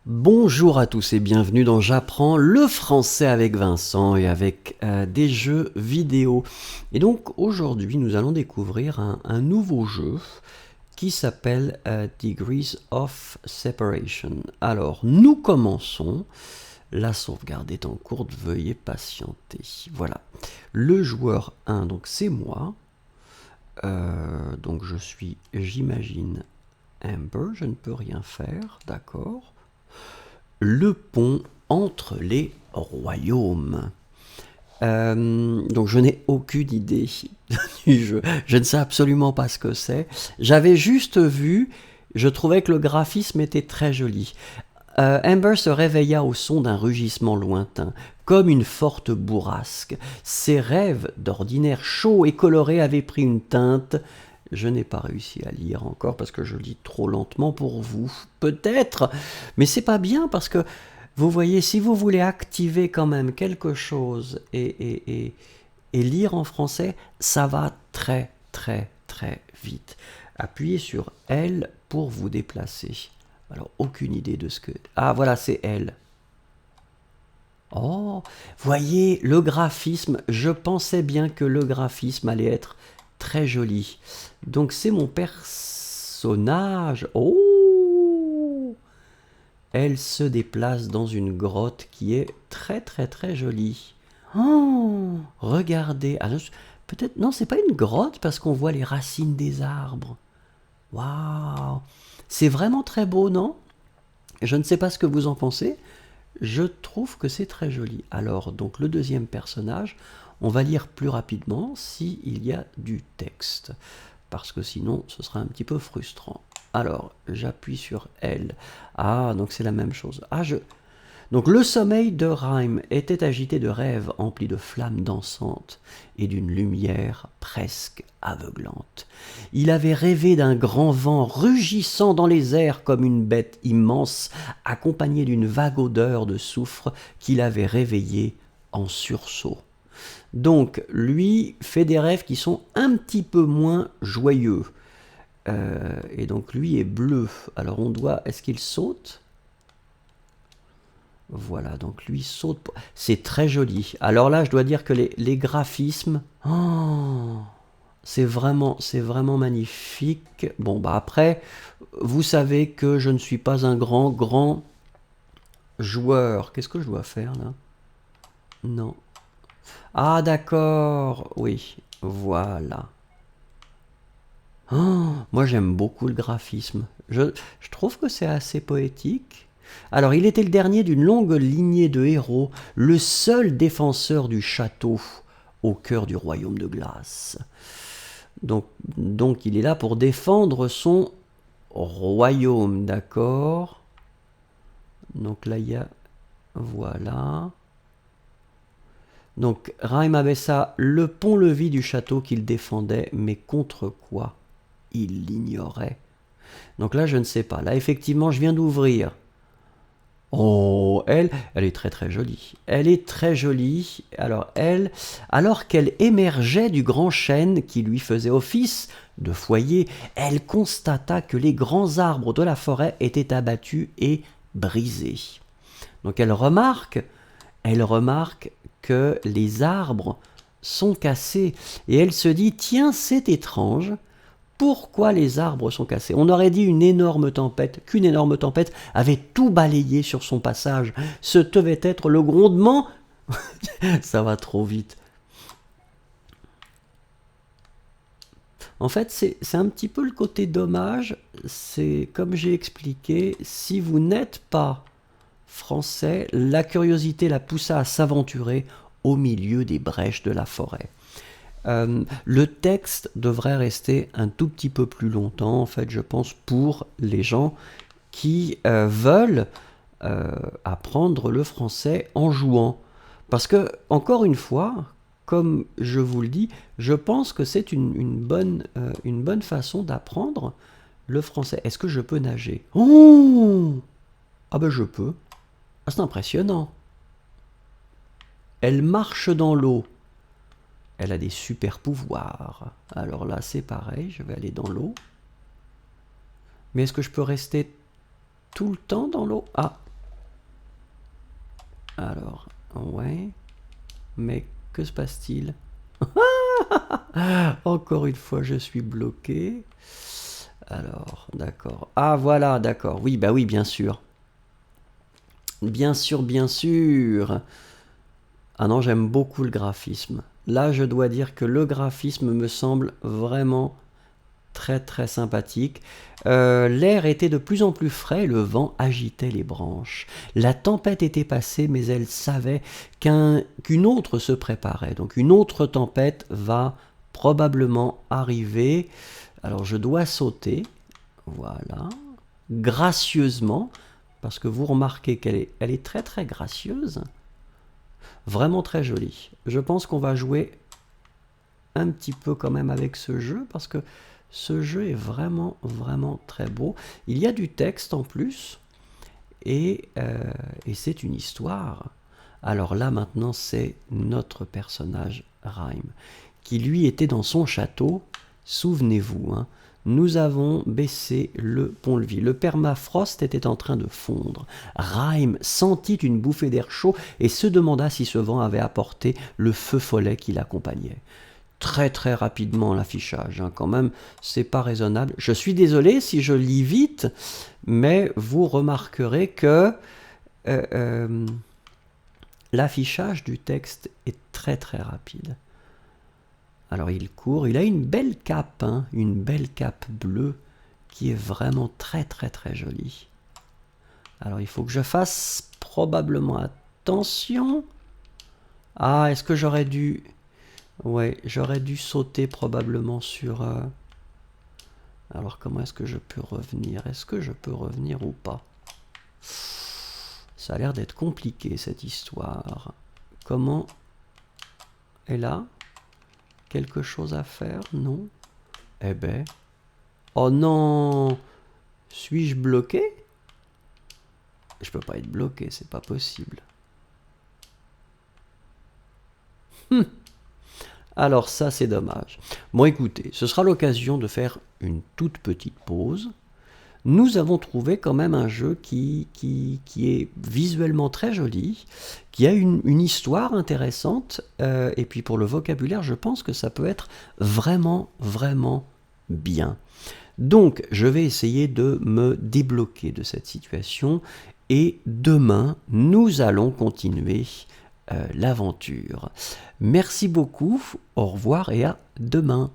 Bonjour à tous et bienvenue dans J'apprends le français avec Vincent et avec des jeux vidéo. Et donc aujourd'hui nous allons découvrir un nouveau jeu qui s'appelle Degrees of Separation. Alors nous commençons, la sauvegarde est en cours, veuillez patienter. Voilà, le joueur 1, donc c'est moi. Donc je suis, j'imagine, Amber, je ne peux rien faire, d'accord. Le pont entre les royaumes. Donc je n'ai aucune idée du jeu. Je ne sais absolument pas ce que c'est. J'avais juste vu, je trouvais que le graphisme était très joli. Amber se réveilla au son d'un rugissement lointain, comme une forte bourrasque. Ses rêves, d'ordinaire chauds et colorés, avaient pris une teinte. Je n'ai pas réussi à lire encore parce que je lis trop lentement pour vous. Peut-être, mais c'est pas bien parce que vous voyez, si vous voulez activer quand même quelque chose et lire en français, ça va très très très vite. Appuyez sur L pour vous déplacer. Alors, aucune idée de ce que... Ah, voilà, c'est L. Oh, voyez, le graphisme, je pensais bien que le graphisme allait être très joli. Donc, c'est mon personnage. Oh, elle se déplace dans une grotte qui est très très très jolie. Oh, regardez. Ah, peut-être, non, c'est pas une grotte parce qu'on voit les racines des arbres. Waouh, c'est vraiment très beau, non? Je ne sais pas ce que vous en pensez. Je trouve que c'est très joli. Alors, donc, le deuxième personnage, on va lire plus rapidement s'il y a du texte. Parce que sinon, ce sera un petit peu frustrant. Alors, j'appuie sur L. Ah, donc c'est la même chose. Donc le sommeil de Rhyme était agité de rêves emplis de flammes dansantes et d'une lumière presque aveuglante. Il avait rêvé d'un grand vent rugissant dans les airs comme une bête immense, accompagné d'une vague odeur de soufre qui l'avait réveillé en sursaut. Donc lui fait des rêves qui sont un petit peu moins joyeux. Et donc lui est bleu. Alors on doit... Est-ce qu'il saute ? Voilà, donc lui saute. C'est très joli. Alors là, je dois dire que les graphismes, oh, c'est vraiment magnifique. Bon, bah après, vous savez que je ne suis pas un grand joueur. Qu'est-ce que je dois faire là? Non. Ah, d'accord. Oui, voilà. Oh, moi, j'aime beaucoup le graphisme. Je trouve que c'est assez poétique. Alors, il était le dernier d'une longue lignée de héros, le seul défenseur du château au cœur du royaume de glace. Donc il est là pour défendre son royaume, d'accord? Donc là, il y a... Voilà. Donc, Raim Abessa, le pont-levis du château qu'il défendait, mais contre quoi? Il l'ignorait. Donc là, je ne sais pas. Là, effectivement, je viens d'ouvrir. Oh, elle est très très jolie. Elle est très jolie. Alors qu'elle émergeait du grand chêne qui lui faisait office de foyer, elle constata que les grands arbres de la forêt étaient abattus et brisés. Donc elle remarque que les arbres sont cassés et elle se dit tiens, c'est étrange. Pourquoi les arbres sont cassés? On aurait dit qu'une énorme tempête avait tout balayé sur son passage. Ce devait être le grondement. Ça va trop vite. En fait, c'est un petit peu le côté dommage. C'est comme j'ai expliqué, si vous n'êtes pas français, la curiosité la poussa à s'aventurer au milieu des brèches de la forêt. Le texte devrait rester un tout petit peu plus longtemps, en fait, je pense, pour les gens qui veulent apprendre le français en jouant. Parce que, encore une fois, comme je vous le dis, je pense que c'est une bonne façon d'apprendre le français. Est-ce que je peux nager? Oh, ah ben je peux. Ah, c'est impressionnant. Elle marche dans l'eau. Elle a des super pouvoirs. Alors là, c'est pareil, je vais aller dans l'eau. Mais est-ce que je peux rester tout le temps dans l'eau? Ah, Alors, ouais. Mais que se passe-t-il? Encore une fois, je suis bloqué. Alors, d'accord. Ah, voilà, d'accord. Oui, bah oui, bien sûr. Bien sûr, bien sûr. Ah non, j'aime beaucoup le graphisme. Là, je dois dire que le graphisme me semble vraiment très très sympathique. L'air était de plus en plus frais, le vent agitait les branches. La tempête était passée, mais elle savait qu'une autre se préparait. Donc une autre tempête va probablement arriver. Alors je dois sauter, voilà, gracieusement, parce que vous remarquez elle est très très gracieuse, vraiment très jolie. Je pense qu'on va jouer un petit peu quand même avec ce jeu, parce que ce jeu est vraiment vraiment très beau. Il y a du texte en plus, et c'est une histoire. Alors là maintenant c'est notre personnage Rhyme, qui lui était dans son château, souvenez-vous, hein. Nous avons baissé le pont-levis. Le permafrost était en train de fondre. Rhyme sentit une bouffée d'air chaud et se demanda si ce vent avait apporté le feu follet qui l'accompagnait. Très très rapidement l'affichage, hein, quand même, c'est pas raisonnable. Je suis désolé si je lis vite, mais vous remarquerez que l'affichage du texte est très très rapide. Alors il court, il a une belle cape, hein, une belle cape bleue qui est vraiment très très très jolie. Alors il faut que je fasse probablement attention. Ah, est-ce que j'aurais dû... Ouais, j'aurais dû sauter probablement sur... Alors comment est-ce que je peux revenir? Est-ce que je peux revenir ou pas? Ça a l'air d'être compliqué cette histoire. Comment... est là? Quelque chose à faire? Non? Eh ben... Oh non! Suis-je bloqué? Je peux pas être bloqué, c'est pas possible. Alors ça, c'est dommage. Bon, écoutez, ce sera l'occasion de faire une toute petite pause. Nous avons trouvé quand même un jeu qui est visuellement très joli, qui a une histoire intéressante, et puis pour le vocabulaire, je pense que ça peut être vraiment, vraiment bien. Donc, je vais essayer de me débloquer de cette situation, et demain, nous allons continuer l'aventure. Merci beaucoup, au revoir et à demain.